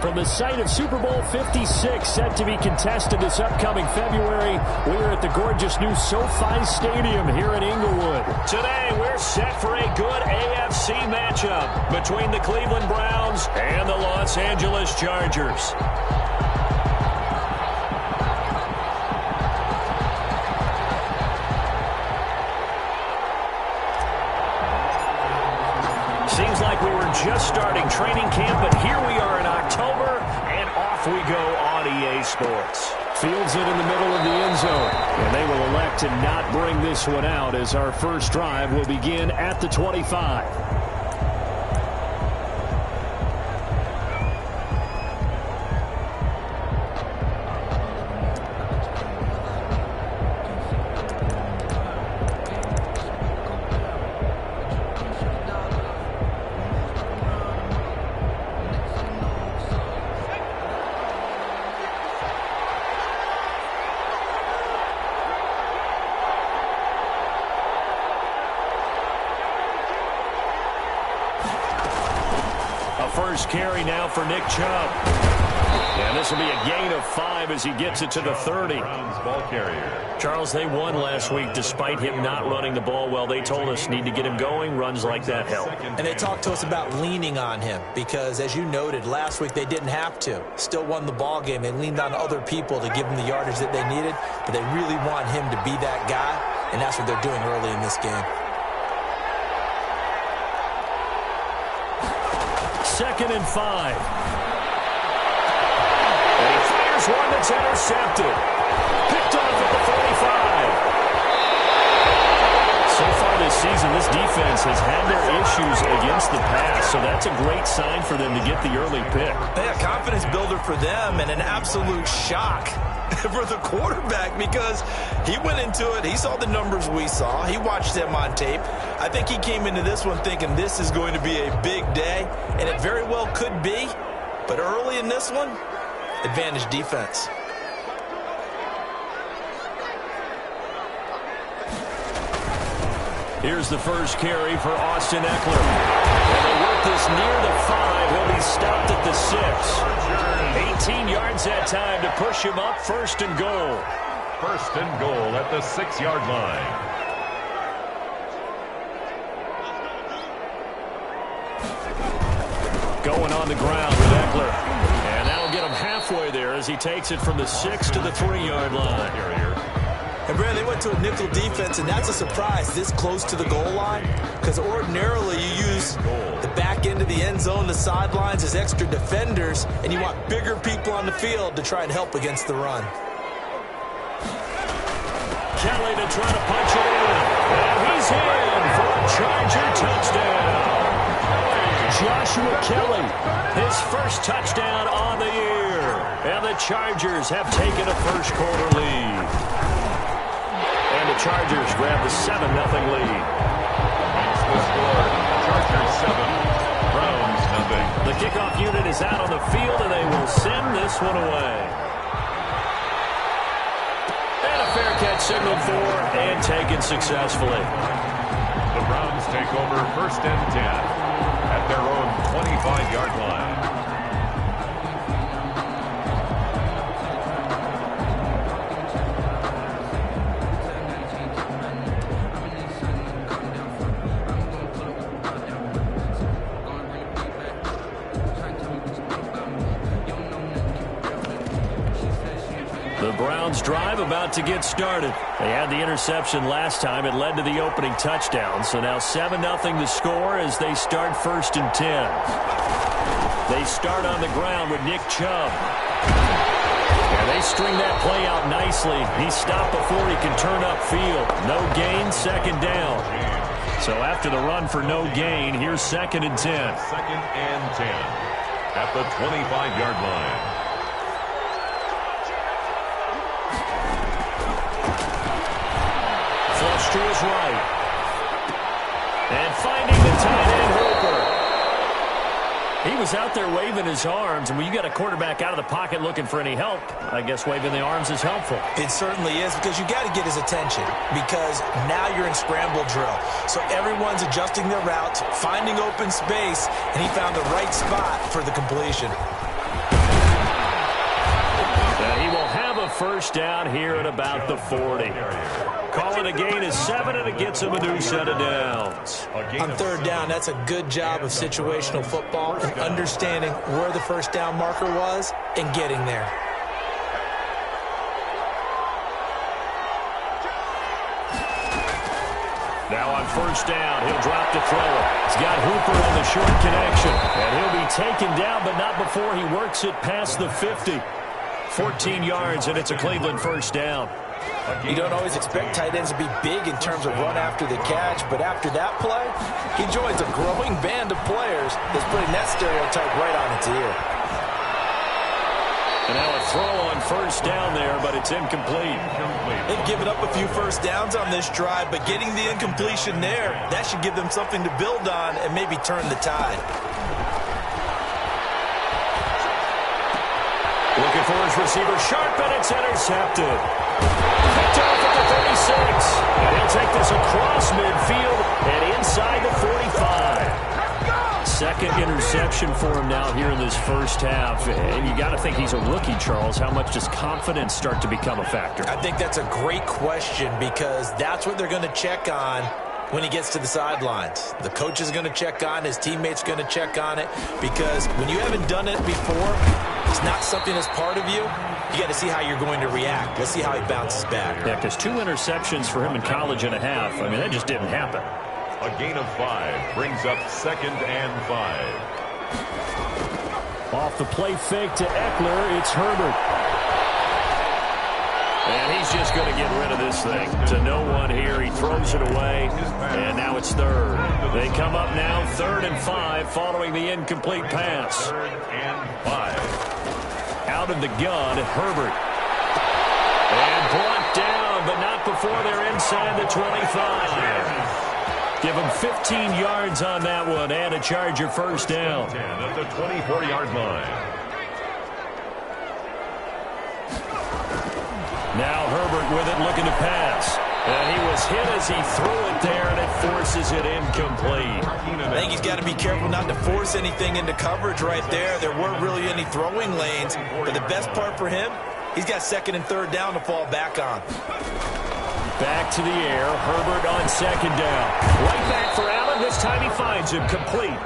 From the site of Super Bowl 56, set to be contested this upcoming February, we're at the gorgeous new SoFi Stadium here in Inglewood. Today, we're set for a good AFC matchup between the Cleveland Browns and the Los Angeles Chargers. Seems like we were just starting training camp, but here we are in October, and off we go on EA Sports. Fields it in the middle of the end zone, and they will elect to not bring this one out as our first drive will begin at the 25. First carry now for Nick Chubb. And this will be a gain of 5 as he gets it to the 30. Ball carrier. Charles, they won last week despite him not running the ball well. They told us need to get him going. Runs like that help. And they talked to us about leaning on him because, as you noted, last week they didn't have to. Still won the ball game. They leaned on other people to give them the yardage that they needed, but they really want him to be that guy, and that's what they're doing early in this game. Second and 5. And he fires one that's intercepted. Picked off at the 45. So far this season, this defense has had their issues against the pass, so that's a great sign for them to get the early pick. Yeah, confidence builder for them and an absolute shock for the quarterback because he went into it. He saw the numbers we saw. He watched them on tape. I think he came into this one thinking this is going to be a big day, and it very well could be. But early in this one, advantage defense. Here's the first carry for Austin Eckler. And they work this near the 5. He'll be stopped at the 6. 18 yards that time to push him up. First and goal. First and goal at the 6-yard line. Going on the ground with Eckler. And that'll get him halfway there as he takes it from the 6 to the 3-yard line. And, Brad, they went to a nickel defense, and that's a surprise this close to the goal line because ordinarily you use the back end of the end zone, the sidelines as extra defenders, and you want bigger people on the field to try and help against the run. Kelly to try to punch it in. And he's in for a Charger touchdown. Joshua Kelly, his first touchdown on the year. And the Chargers have taken a first-quarter lead. And the Chargers grab the 7-0 lead. That's the score. Chargers 7, Browns 0. The kickoff unit is out on the field, and they will send this one away. And a fair catch signaled for and taken successfully. The Browns take over first and 10 at their own 25-yard line. The Browns drive about to get started. They had the interception last time. It led to the opening touchdown. So now 7-0 the score as they start first and 10. They start on the ground with Nick Chubb. And they string that play out nicely. He stopped before he can turn upfield. No gain, second down. So after the run for no gain, here's second and 10. Second and 10 at the 25-yard line. Flush to his right. And finding the tight end Hooper. He was out there waving his arms, and when you got a quarterback out of the pocket looking for any help, I guess waving the arms is helpful. It certainly is because you got to get his attention because now you're in scramble drill. So everyone's adjusting their routes, finding open space, and he found the right spot for the completion. first down here at about the 40. Calling a gain of 7, and it gets him a new set of downs. On third down, that's a good job of situational football and understanding where the first down marker was and getting there. Now on first down, he'll drop to throw it. He's got Hooper on the short connection, and he'll be taken down, but not before he works it past the 50. 14 yards, and it's a Cleveland first down. You don't always expect tight ends to be big in terms of run after the catch, but after that play, he joins a growing band of players that's putting that stereotype right on its ear. And now a throw on first down there, but it's incomplete. They've given up a few first downs on this drive, but getting the incompletion there, that should give them something to build on and maybe turn the tide. Looking for his receiver, Sharp, and it's intercepted. Picked off at the 36. And he'll take this across midfield and inside the 45. Second interception for him now here in this first half. And you got to think he's a rookie, Charles. How much does confidence start to become a factor? I think that's a great question because that's what they're going to check on when he gets to the sidelines. The coach is going to check on, his teammates going to check on it, because when you haven't done it before, it's not something that's part of you. You got to see how you're going to react. Let's see how he bounces back. Yeah, because 2 interceptions for him in college and a half. I mean, that just didn't happen. A gain of 5 brings up 2nd and 5. Off the play fake to Eckler, it's Herbert. And he's just going to get rid of this thing. To no one here. He throws it away. And now it's third. They come up now 3rd and 5 following the incomplete pass. 3rd and 5. Out of the gun, Herbert. And brought down, but not before they're inside the 25. Give him 15 yards on that one and a Charger first down. 10 at the 24-yard line. Now Herbert with it, looking to pass. And he was hit as he threw it there, and it forces it incomplete. I think he's got to be careful not to force anything into coverage right there. There weren't really any throwing lanes. But the best part for him, he's got 2nd and 3rd down to fall back on. Back to the air. Herbert on 2nd down. Right back for Allen. This time he finds him. Complete.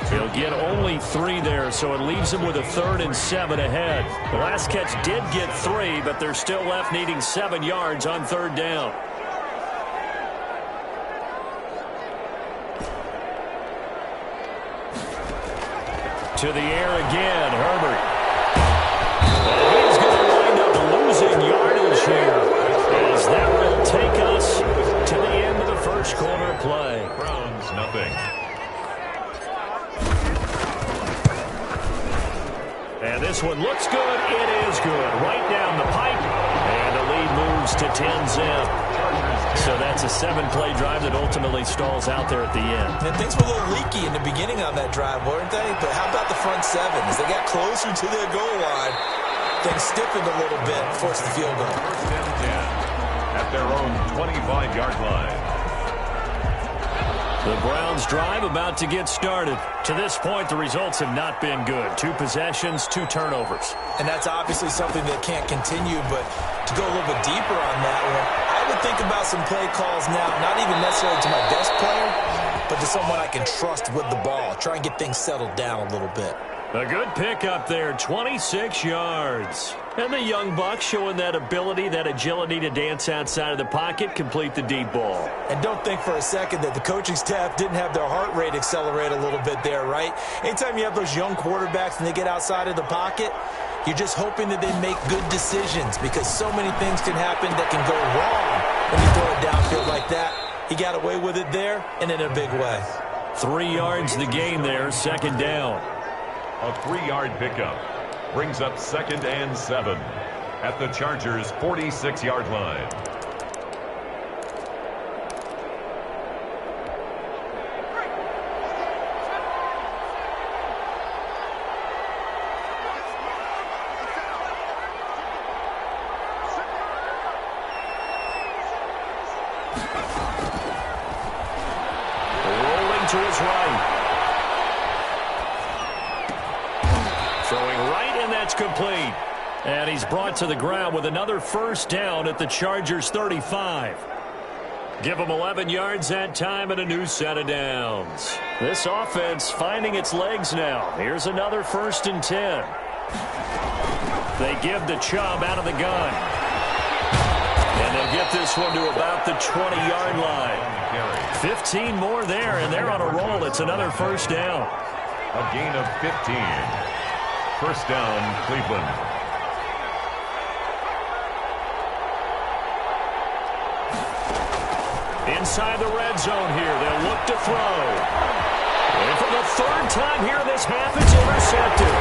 He'll get only 3 there, so it leaves him with a 3rd and 7 ahead. The last catch did get 3, but they're still left needing 7 yards on 3rd down. To the air again, Herbert. And he's going to wind up losing yardage here, as that will take us to the end of the first quarter play. Browns, nothing. And this one looks good. It is good. Right down the pipe. And the lead moves to 10-zip. So that's a 7-play drive that ultimately stalls out there at the end. And things were a little leaky in the beginning on that drive, weren't they? But how about the front 7? As they got closer to their goal line, things stiffened a little bit, forced the field goal. 1st and 10 at their own 25-yard line. The Browns drive about to get started. To this point, the results have not been good. 2 possessions, 2 turnovers. And that's obviously something that can't continue, but to go a little bit deeper on that one, I would think about some play calls now, not even necessarily to my best player, but to someone I can trust with the ball. Try and get things settled down a little bit. A good pickup there, 26 yards. And the young buck showing that ability, that agility to dance outside of the pocket, complete the deep ball. And don't think for a second that the coaching staff didn't have their heart rate accelerate a little bit there, right? Anytime you have those young quarterbacks and they get outside of the pocket, you're just hoping that they make good decisions because so many things can happen that can go wrong when you throw it downfield like that. He got away with it there and in a big way. 3 yards the gain there, 2nd down. A 3-yard pickup brings up 2nd and 7 at the Chargers' 46-yard line. Rolling to his right. Throwing right, and that's complete. And he's brought to the ground with another first down at the Chargers' 35. Give them 11 yards that time and a new set of downs. This offense finding its legs now. Here's another 1st and 10. They give the Chubb out of the gun. And they'll get this one to about the 20-yard line. 15 more there, and they're on a roll. It's another first down. A gain of 15. First down, Cleveland. Inside the red zone here, they'll look to throw. And for the 3rd time here in this half, it's intercepted.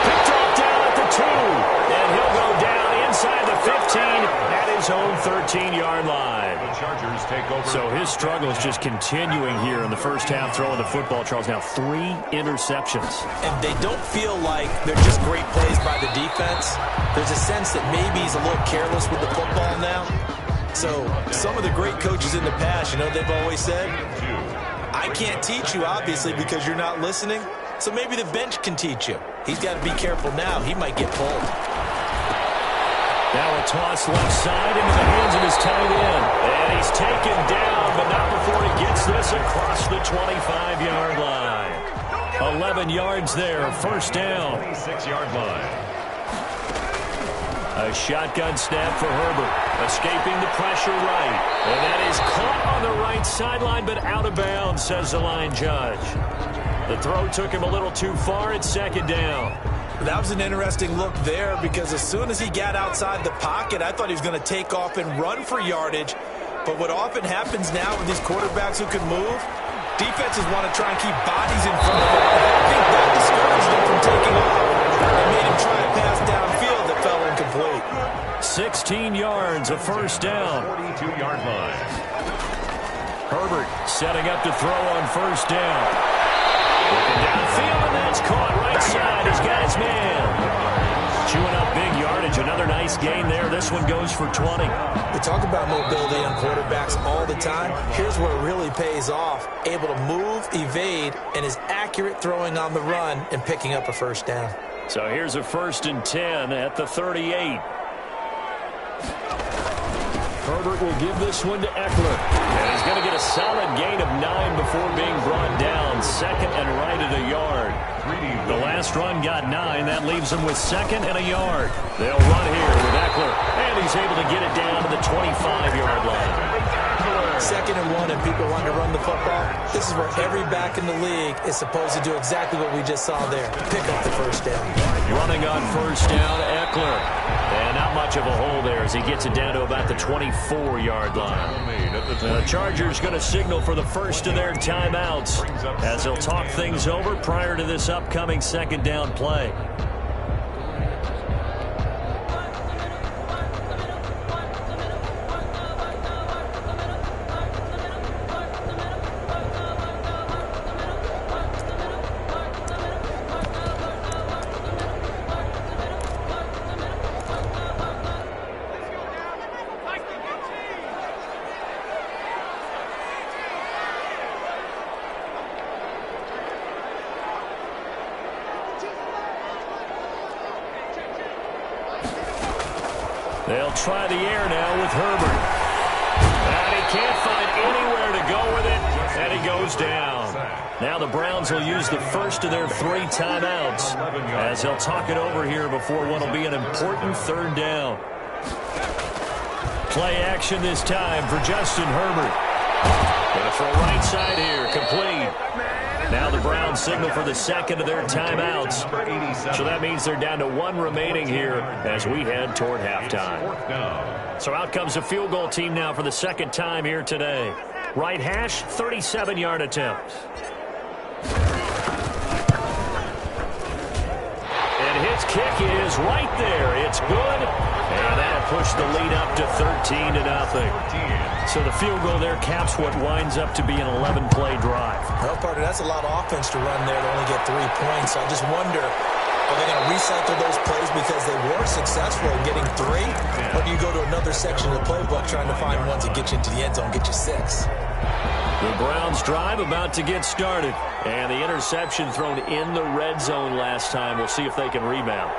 Picked off down at the 2. And he'll go down inside the 15 at his own 13-yard line. The Chargers take over. So his struggle is just continuing here in the first half, throwing the football, Charles. Now 3 interceptions. And they don't feel like they're just great plays by the defense. There's a sense that maybe he's a little careless with the football now. So some of the great coaches in the past, you know, they've always said, I can't teach you, obviously, because you're not listening. So maybe the bench can teach you. He's got to be careful now. He might get pulled. Now a toss left side into the hands of his tight end. And he's taken down, but not before he gets this across the 25-yard line. 11 yards there, first down. 26-yard line. A shotgun snap for Herbert, escaping the pressure right. And that is caught on the right sideline, but out of bounds, says the line judge. The throw took him a little too far at 2nd down. That was an interesting look there because as soon as he got outside the pocket, I thought he was going to take off and run for yardage. But what often happens now with these quarterbacks who can move, defenses want to try and keep bodies in front of them. I think that discouraged him from taking off and made him try to pass downfield that fell incomplete. 16 yards, a first down. 42-yard line. Herbert setting up to throw on first down. Looking downfield, and that's caught right side. He's got his man. Chewing up big yardage. Another nice gain there. This one goes for 20. We talk about mobility on quarterbacks all the time. Here's where it really pays off. Able to move, evade, and is accurate throwing on the run and picking up a first down. So here's a 1st and 10 at the 38. Herbert will give this one to Eckler. And he's going to get a solid gain of 9 before being brought down. 2nd and right at a yard. The last run got 9. That leaves him with 2nd and a yard. They'll run here with Eckler. And he's able to get it down to the 25-yard line. 2nd and 1 and people want to run the football. This is where every back in the league is supposed to do exactly what we just saw there. Pick up the first down. Running on first down, Eckler. And not much of a hole there as he gets it down to about the 24-yard line. The Chargers going to signal for the first of their timeouts as they'll talk things over prior to this upcoming 2nd down play. They'll try the air now with Herbert. And he can't find anywhere to go with it, and he goes down. Now the Browns will use the first of their 3 timeouts as they'll talk it over here before what will be an important 3rd down. Play action this time for Justin Herbert. Going to throw right side here, complete. Now the Browns signal for the 2nd of their timeouts. So that means they're down to 1 remaining here as we head toward halftime. So out comes the field goal team now for the 2nd time here today. Right hash, 37-yard attempt. And his kick is right there. It's good. And that'll push the lead up to 13-0. So the field goal there caps what winds up to be an 11-play drive. Well, partner, that's a lot of offense to run there to only get 3 points. I just wonder, are they going to recycle those plays because they were successful in getting 3? Or do you go to another section of the playbook trying to find ones that get you into the end zone, get you 6? The Browns drive about to get started. And the interception thrown in the red zone last time. We'll see if they can rebound.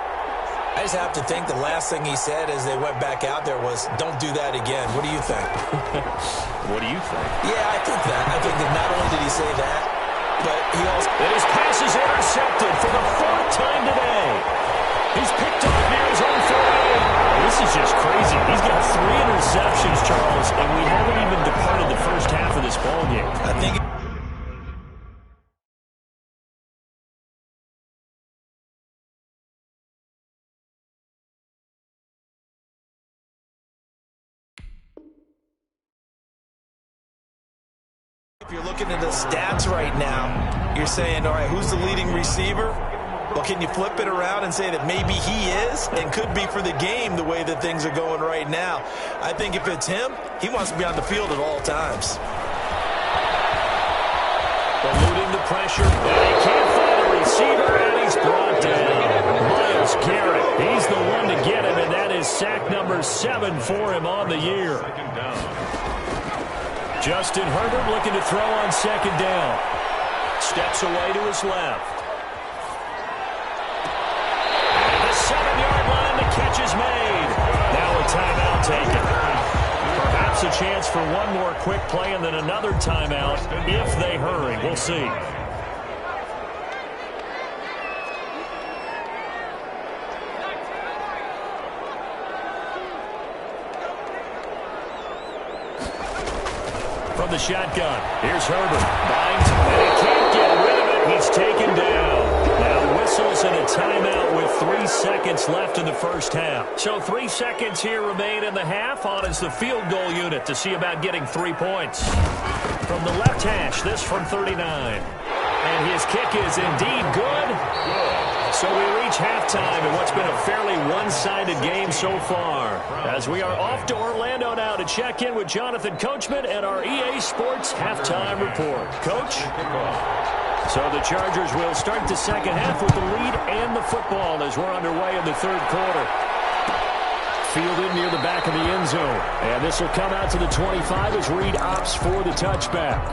I just have to think the last thing he said as they went back out there was, don't do that again. What do you think? What do you think? Yeah, I think that. I think that not only did he say that, but he also... And his pass is intercepted for the fourth time today. He's picked off near his own 48. This is just crazy. He's got 3 interceptions, Charles, and we haven't even departed the first half of this ballgame. I think... If you're looking at the stats right now, you're saying, all right, who's the leading receiver? Well, can you flip it around and say that maybe he is and could be for the game the way that things are going right now? I think if it's him, he wants to be on the field at all times. Eluding the pressure, and he can't find a receiver, and he's brought down. Myles Garrett, he's the one to get him, and that is sack number 7 for him on the year. Justin Herbert looking to throw on second down. Steps away to his left. And the 7-yard line, the catch is made. Now a timeout taken. Perhaps a chance for one more quick play and then another timeout if they hurry. We'll see. From the shotgun, here's Herbert. Binds, and he can't get rid of it. He's taken down. Now whistles and a timeout with 3 seconds left in the first half. So 3 seconds here remain in the half. On is the field goal unit to see about getting 3 points. From the left hash, this from 39. And his kick is indeed good. So we reach halftime in what's been a fairly one-sided game so far. As we are off to Orlando now to check in with Jonathan Coachman and our EA Sports halftime report. Coach? So the Chargers will start the second half with the lead and the football as we're underway in the third quarter. Fielded near the back of the end zone. And this will come out to the 25 as Reed opts for the touchback.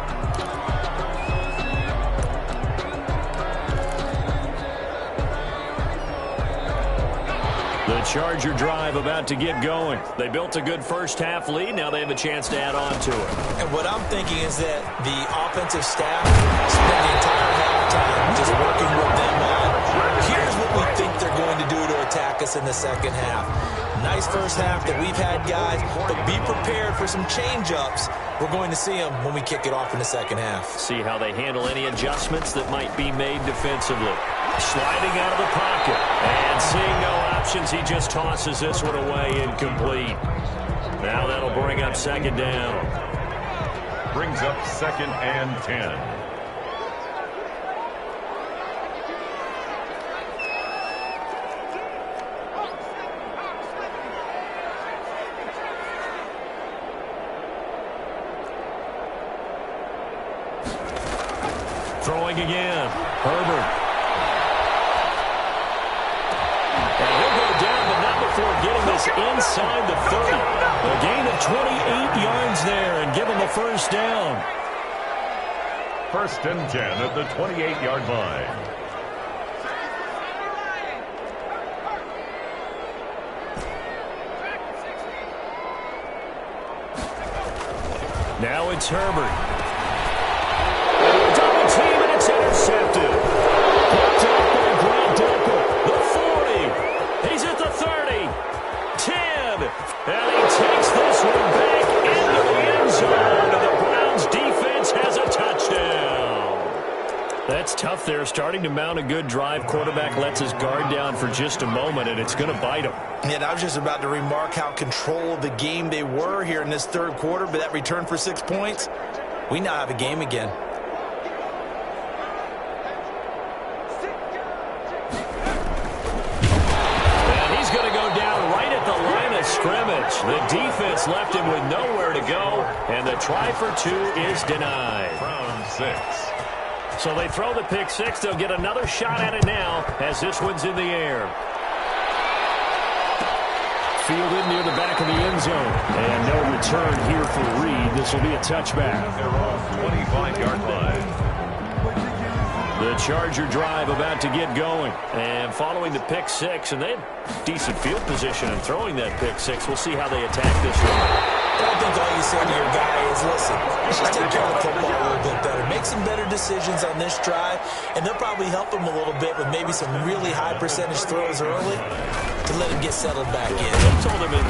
The Charger drive about to get going. They built a good first half lead. Now they have a chance to add on to it. And what I'm thinking is that the offensive staff spent the entire halftime just working with them on, here's what we think they're going to do to attack us in the second half. Nice first half that we've had, guys, but be prepared for some change-ups. We're going to see them when we kick it off in the second half. See how they handle any adjustments that might be made defensively. Sliding out of the pocket. And seeing no options, he just tosses this one away incomplete. Now that'll bring up second down. Brings up second and 10. Throwing again. Herbert. And he'll go down, but not before getting this inside the 30. A gain of 28 yards there and give him a first down. First and 10 at the 28-yard line. Now it's Herbert. Double team, and it's intercepted. Picked up by Grant Delpit. The 40. He's at the 30. 10. And he takes this one back into the end zone. And the Browns defense has a touchdown. That's tough there. Starting to mount a good drive. Quarterback lets his guard down for just a moment, and it's going to bite him. And I was just about to remark how control of the game they were here in this third quarter, but that return for 6 points, we now have a game again. And he's going to go down right at the line of scrimmage. The defense left him with nowhere to go, and the try for 2 is denied. Round 6. So they throw the pick 6. They'll get another shot at it now as this one's in the air. Fielded near the back of the end zone. And no return here for Reed. This will be a touchback. They're on 25-yard line. The Charger drive about to get going. And following the pick six, and they had decent field position in throwing that pick six. We'll see how they attack this one. I think all you say to your guy is, listen, let's just take care of the football a little bit better. Make some better decisions on this drive, and they'll probably help him a little bit with maybe some really high percentage throws early to let him get settled back in.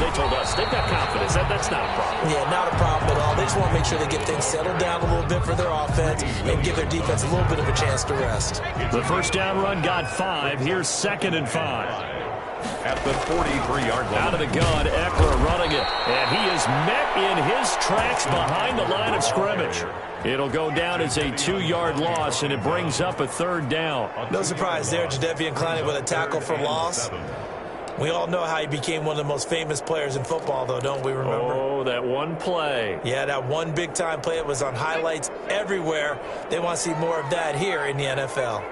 They told us they've got confidence. That's not a problem. Yeah, not a problem at all. They just want to make sure they get things settled down a little bit for their offense and give their defense a little bit of a chance to rest. The first down run got 5. Here's 2nd and 5. At the 43-yard line. Out of the gun, Eckler running it. And he is met in his tracks behind the line of scrimmage. It'll go down as a 2-yard loss, and it brings up a 3rd down. No surprise there, Jadeveon Clowney with a tackle for loss. We all know how he became one of the most famous players in football, though, don't we remember? Oh, that one play. Yeah, that one big-time play. It was on highlights everywhere. They want to see more of that here in the NFL.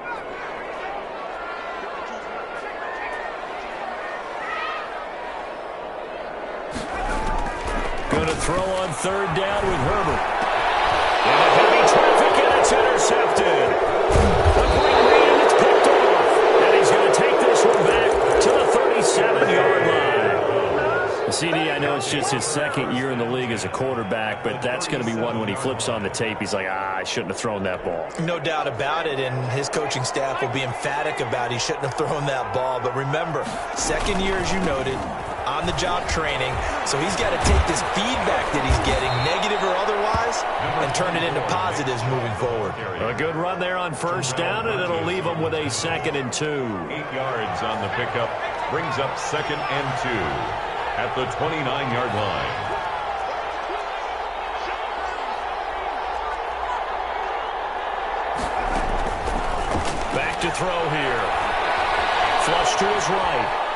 Going to throw on 3rd down with Herbert. And a heavy traffic, and it's intercepted. A great read, and it's picked off. And he's going to take this one back to the 37-yard line. CD, I know it's just his 2nd year in the league as a quarterback, but that's going to be one when he flips on the tape. He's like, I shouldn't have thrown that ball. No doubt about it, and his coaching staff will be emphatic about he shouldn't have thrown that ball. But remember, 2nd year, as you noted, on-the-job training, so he's got to take this feedback that he's getting, negative or otherwise, and turn it into positives moving forward. A good run there on 1st down, and it'll leave him with a 2nd and 2. 8 yards on the pickup. Brings up 2nd and 2 at the 29-yard line. Back to throw here. Flush to his right.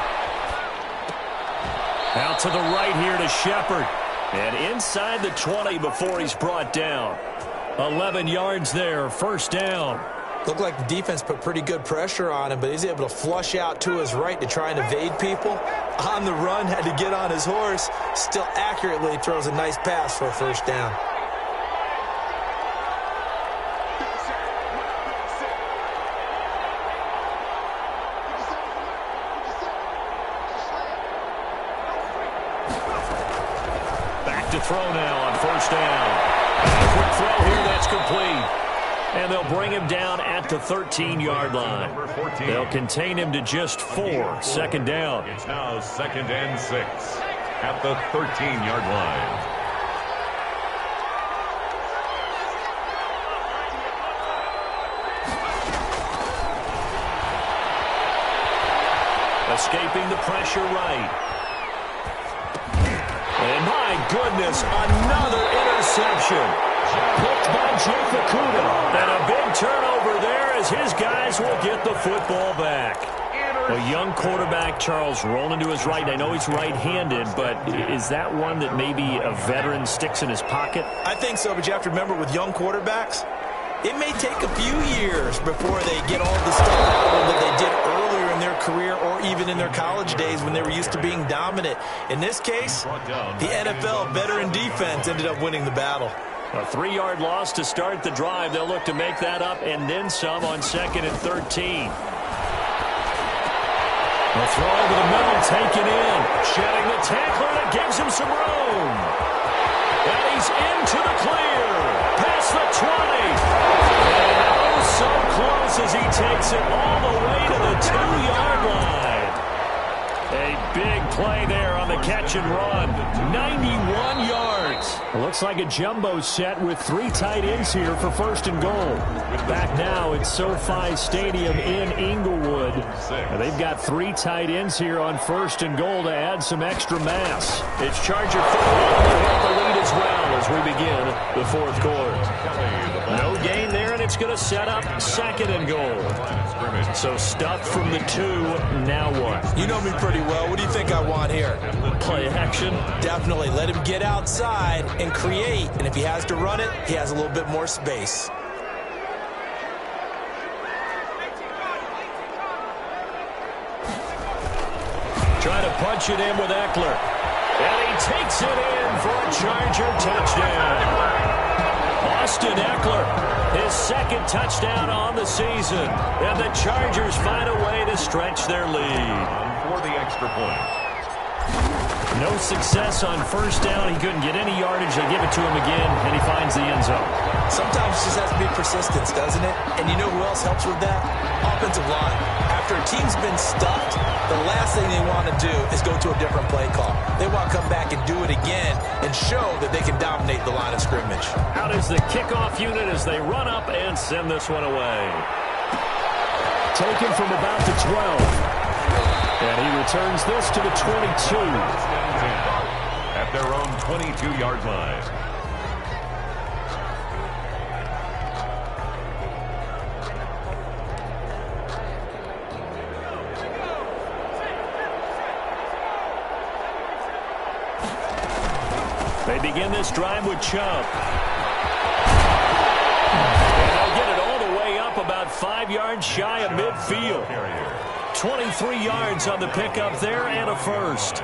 Out to the right here to Shepard. And inside the 20 before he's brought down. 11 yards there, 1st down. Looked like the defense put pretty good pressure on him, but he's able to flush out to his right to try and evade people. On the run, had to get on his horse. Still accurately throws a nice pass for a 1st down. Back to throw now on 1st down. Quick throw here, that's complete. And they'll bring him down at the 13-yard line. They'll contain him to just 4. 2nd down. It's now 2nd and 6 at the 13-yard line. Escaping the pressure right. And my goodness, another interception. Picked by Jeff Okudah. And a big turnover there as his guys will get the football back. A young quarterback, Charles, rolling to his right. I know he's right-handed, but is that one that maybe a veteran sticks in his pocket? I think so, but you have to remember with young quarterbacks, it may take a few years before they get all the stuff out of them that they did earlier in their career or even in their college days when they were used to being dominant. In this case, the NFL veteran defense ended up winning the battle. A 3-yard loss to start the drive. They'll look to make that up and then some on 2nd and 13. A throw over the middle, taken in. Shedding the tackler that gives him some room. And he's into the clear. Past the 20. And oh, so close as he takes it all the way to the 2-yard line. A big play there on the catch and run. 91 yards. It looks like a jumbo set with 3 tight ends here for 1st and goal. Back now at SoFi Stadium in Inglewood. And they've got 3 tight ends here on 1st and goal to add some extra mass. It's Charger football. They have the lead as well as we begin the 4th quarter. No gain there, and it's going to set up 2nd and goal. So stuffed from the 2, now what? You know me pretty well. What do you think I want here? Play action. Definitely. Let him get outside and create. And if he has to run it, he has a little bit more space. Try to punch it in with Eckler. And he takes it in for a Charger touchdown. Austin Eckler His second touchdown on the season. And the Chargers find a way to stretch their lead. For the extra point. No success on first down. He couldn't get any yardage. They give it to him again, and he finds the end zone. Sometimes it just has to be persistence, doesn't it? And you know who else helps with that? Offensive line. After a team's been stuffed, the last thing they want to do is go to a different play call. They want to come back and do it again and show that they can dominate the line of scrimmage. Out is the kickoff unit as they run up and send this one away. Taken from about the 12. And he returns this to the 22. At their own 22-yard line. They begin this drive with Chubb. And they'll get it all the way up about 5 yards shy of midfield. 23 yards on the pickup there and a first.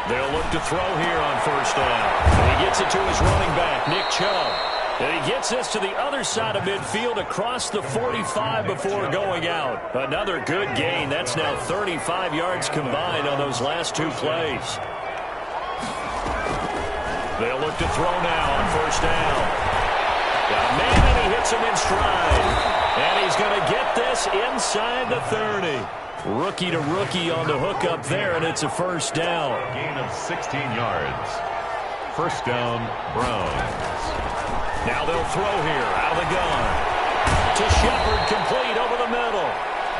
They'll look to throw here on first down. And he gets it to his running back, Nick Chubb. And he gets this to the other side of midfield across the 45 before going out. Another good gain. That's now 35 yards combined on those last 2 plays. They'll look to throw now on first down. Got a man, and he hits him in stride. And he's going to get this inside the 30. Rookie to rookie on the hook up there, and it's a first down. Gain of 16 yards. First down, Browns. Now they'll throw here out of the gun. To Shepard, complete over the middle.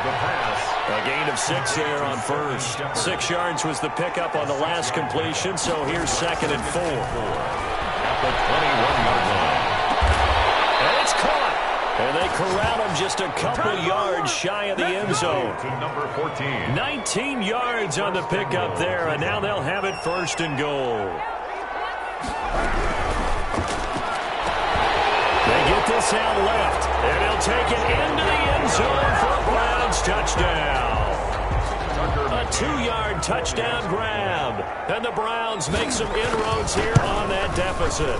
The pass. A gain of 6 there on first. 6 yards was the pickup on the last completion, so here's second and 4. At the 21-yard line. And it's caught. And they corral him just a couple yards shy of the end zone. To number 14. 19 yards on the pickup there, and now they'll have it first and goal. They get this out left, and he'll take it into the end zone for a Browns touchdown. A 2-yard touchdown grab, and the Browns make some inroads here on that deficit.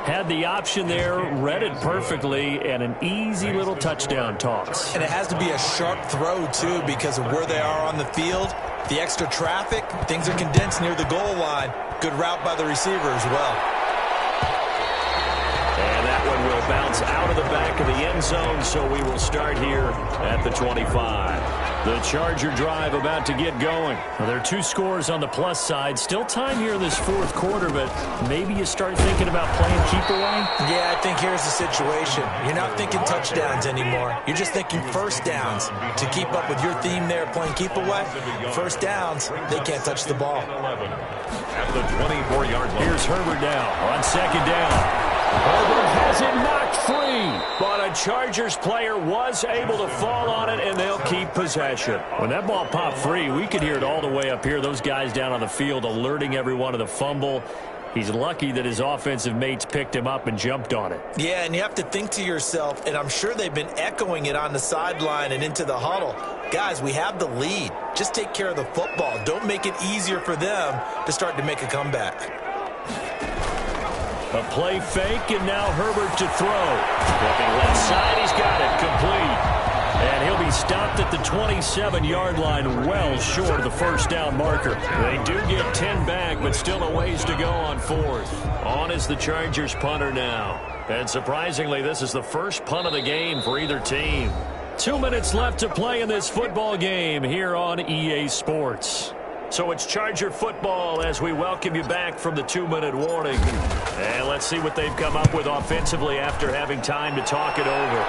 Had the option there, read it perfectly, and an easy little touchdown toss. And it has to be a sharp throw, too, because of where they are on the field. The extra traffic, things are condensed near the goal line. Good route by the receiver as well. And that one will bounce out of the back of the end zone, so we will start here at the 25. The Charger drive about to get going. Well, there are 2 scores on the plus side. Still time here in this 4th quarter, but maybe you start thinking about playing keep away? Yeah, I think here's the situation. You're not thinking touchdowns anymore. You're just thinking first downs. To keep up with your theme there, playing keep away, first downs, they can't touch the ball. At the 24-yard line. Here's Herbert now on second down. Herbert has it knocked free, but a Chargers player was able to fall on it, and they'll keep possession. When that ball popped free, we could hear it all the way up here. Those guys down on the field alerting everyone of the fumble. He's lucky that his offensive mates picked him up and jumped on it. Yeah, and you have to think to yourself, and I'm sure they've been echoing it on the sideline and into the huddle. Guys, we have the lead. Just take care of the football. Don't make it easier for them to start to make a comeback. A play fake, and now Herbert to throw. Looking left side, he's got it, complete. And he'll be stopped at the 27-yard line, well short of the first down marker. They do get 10 back, but still a ways to go on 4th. On is the Chargers punter now. And surprisingly, this is the first punt of the game for either team. 2 minutes left to play in this football game here on EA Sports. So it's Charger football as we welcome you back from the 2-minute warning. And let's see what they've come up with offensively after having time to talk it over.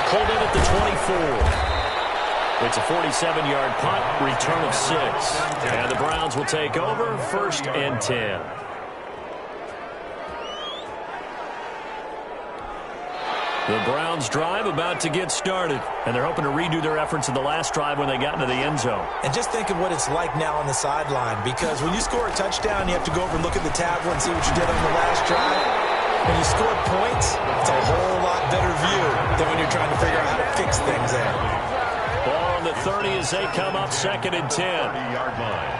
Pulled in at the 24. It's a 47-yard punt, return of 6. And the Browns will take over, 1st and 10. The Browns drive about to get started, and they're hoping to redo their efforts in the last drive when they got into the end zone. And just think of what it's like now on the sideline, because when you score a touchdown, you have to go over and look at the tablet and see what you did on the last drive. When you score points, it's a whole lot better view than when you're trying to figure out how to fix things there. Ball on the 30 as they come up 2nd and 10. 30-yard line.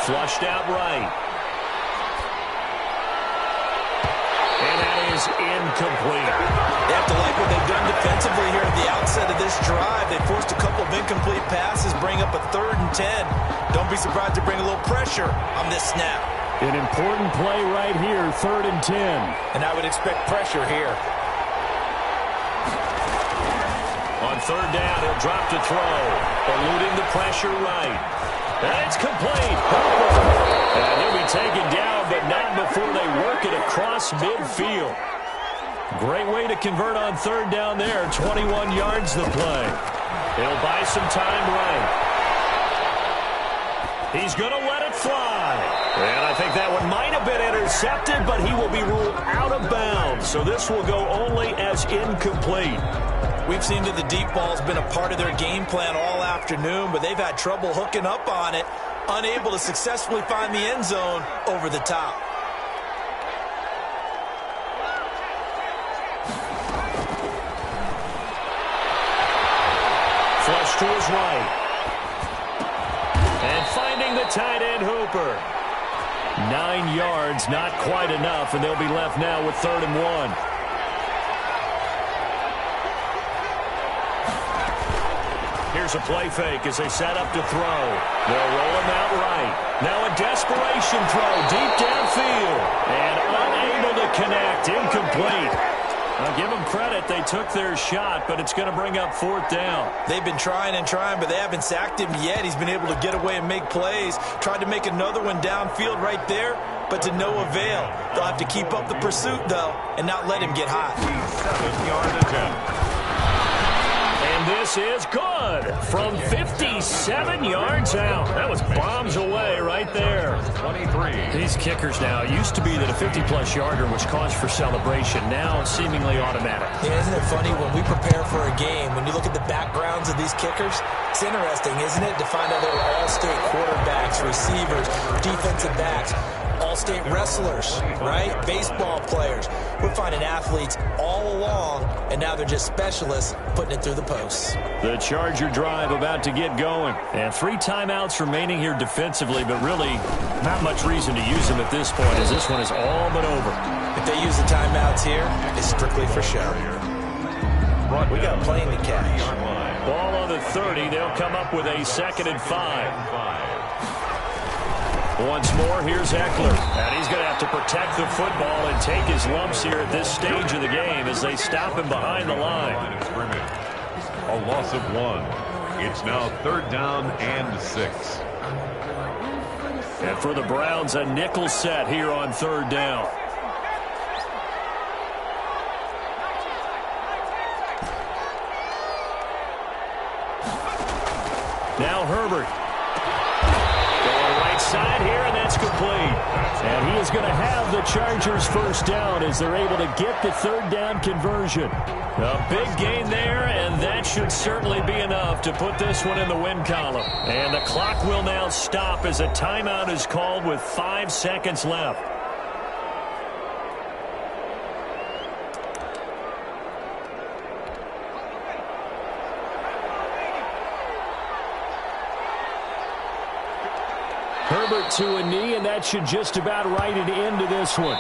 Flushed out right. And that is incomplete. They have to like what they've done defensively here at the outset of this drive. They forced a couple of incomplete passes, bring up a 3rd and 10. Don't be surprised to bring a little pressure on this snap. An important play right here, 3rd and 10. And I would expect pressure here. On 3rd down, he'll drop to throw. Eluding the pressure right. And it's complete. And he'll be taken down, but not before they work it across midfield. Great way to convert on 3rd down there. 21 yards the play. He'll buy some time right. He's going to let it fly. And I think that one might have been intercepted, but he will be ruled out of bounds. So this will go only as incomplete. We've seen that the deep ball's been a part of their game plan all afternoon, but they've had trouble hooking up on it, unable to successfully find the end zone over the top. Flush to his right. And finding the tight end Hooper. 9 yards, not quite enough, and they'll be left now with 3rd and 1. Here's a play fake as they set up to throw. They'll roll him out right. Now a desperation throw deep downfield. And unable to connect. Incomplete. I'll give them credit. They took their shot, but it's going to bring up 4th down. They've been trying and trying, but they haven't sacked him yet. He's been able to get away and make plays. Tried to make another one downfield right there, but to no avail. They'll have to keep up the pursuit, though, and not let him get hot. 7-yard attempt. This is good from 57 yards out. That was bombs away right there. 23. These kickers now, it used to be that a 50-plus yarder was cause for celebration. Now seemingly automatic. Yeah, isn't it funny when we prepare for a game, when you look at the backgrounds of these kickers, it's interesting, isn't it, to find out they're all-state quarterbacks, receivers, defensive backs, all-state wrestlers, right? Baseball players. We're finding athletes all along, and now they're just specialists putting it through the posts. The Charger drive about to get going. And 3 timeouts remaining here defensively, but really not much reason to use them at this point as this one is all but over. If they use the timeouts here, it's strictly for show. We got a plane to catch. Ball on the 30. They'll come up with a 2nd and 5. Once more, here's Eckler. And he's going to have to protect the football and take his lumps here at this stage of the game as they stop him behind the line. A loss of 1. It's now 3rd down and 6. And for the Browns, a nickel set here on 3rd down. Now Herbert. Side here, and that's complete. And he is going to have the Chargers 1st down as they're able to get the 3rd down conversion. A big gain there, and that should certainly be enough to put this one in the win column. And the clock will now stop as a timeout is called with 5 seconds left. Herbert to a knee, and that should just about write it into this one.